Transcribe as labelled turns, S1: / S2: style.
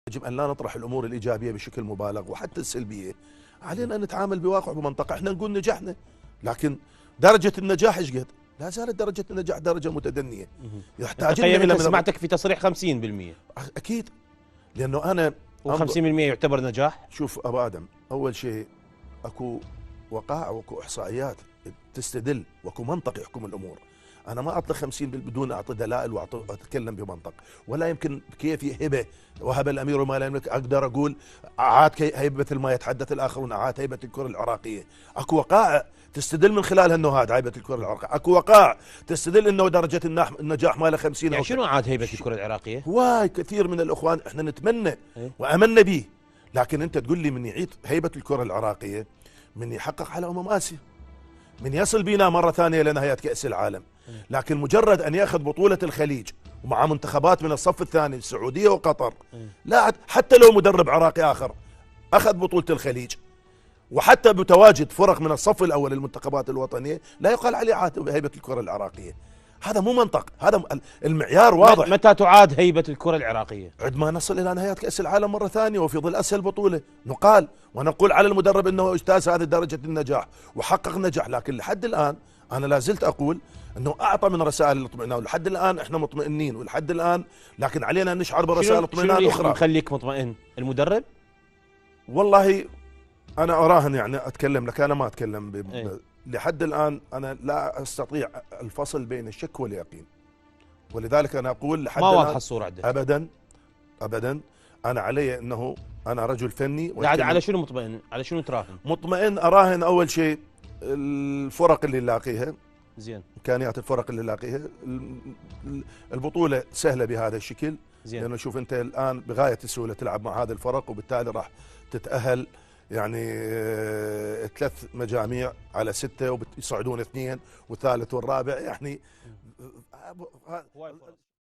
S1: يجب أن لا نطرح الأمور الإيجابية بشكل مبالغ وحتى السلبية. علينا أن نتعامل بواقع بمنطقة. احنا نقول نجحنا، لكن درجة النجاح ايش قد؟ لا زالت درجة النجاح درجة متدنية. يحتاج
S2: إلى سمعتك في تصريح 50%.
S1: أكيد، لأنه أنا
S2: و50% يعتبر نجاح.
S1: شوف أبو آدم، أول شيء أكو وقائع واكو إحصائيات تستدل واكو منطق يحكم الأمور. أنا ما أطلق 50 بدون أعطي دلائل وأتكلم بمنطق، ولا يمكن كيف هبة وهب الأمير ما لا يملك أقدر أقول أعاد هيبة ما يتحدث الآخرون، أعاد هيبة الكرة العراقية. أكو وقائع تستدل من خلالها أنه هذا هيبة الكرة العراقية، أكو وقائع تستدل أنه درجة النجاح ماله 50.
S2: يعني شنو عاد هيبة الكرة العراقية؟
S1: واي كثير من الإخوان إحنا نتمنى وأمنا به، لكن أنت تقول لي من يعيد هيبة الكرة العراقية، من يحقق على آسيا، من يصل بنا مرة ثانية لنهاية كأس العالم. لكن مجرد أن يأخذ بطولة الخليج ومع منتخبات من الصف الثاني السعودية وقطر، لا حتى لو مدرب عراقي آخر أخذ بطولة الخليج وحتى بتواجد فرق من الصف الأول المنتخبات الوطنية، لا يقال عليه عاد هيبة الكرة العراقية. هذا مو منطق، هذا المعيار واضح.
S2: متى تعاد هيبة الكرة العراقية؟
S1: عندما نصل إلى نهاية كأس العالم مرة ثانية وفي ظل أسهل بطولة نقال ونقول على المدرب أنه اجتاز هذه درجة النجاح وحقق نجاح. لكن لحد الآن أنا لا زلت أقول أنه أعطى من رسائل الاطمئنان، ولحد الآن إحنا مطمئنين ولحد الآن، لكن علينا أن نشعر برسائل اطمئنان أخرى.
S2: شنو يخليك مطمئن؟ المدرب؟
S1: والله أنا أراهن، يعني أتكلم لك، أنا ما أتكلم لحد الآن أنا لا أستطيع الفصل بين الشك واليقين، ولذلك أنا أقول لحد
S2: ما
S1: الآن
S2: واضحة الصورة عندك.
S1: أبدا أبدا. أنا علي أنه أنا رجل فني.
S2: على شنو مطمئن؟ على شنو تراهن؟
S1: مطمئن أراهن أول شيء الفرق اللي نلاقيها،
S2: زين،
S1: إمكانيات الفرق اللي نلاقيها، البطولة سهلة بهذا الشكل،
S2: زين.
S1: لأنه شوف أنت الآن بغاية السهولة تلعب مع هذه الفرق، وبالتالي راح تتأهل يعني 3 مجاميع على 6 ويصعدون 2 والثالث والرابع يعني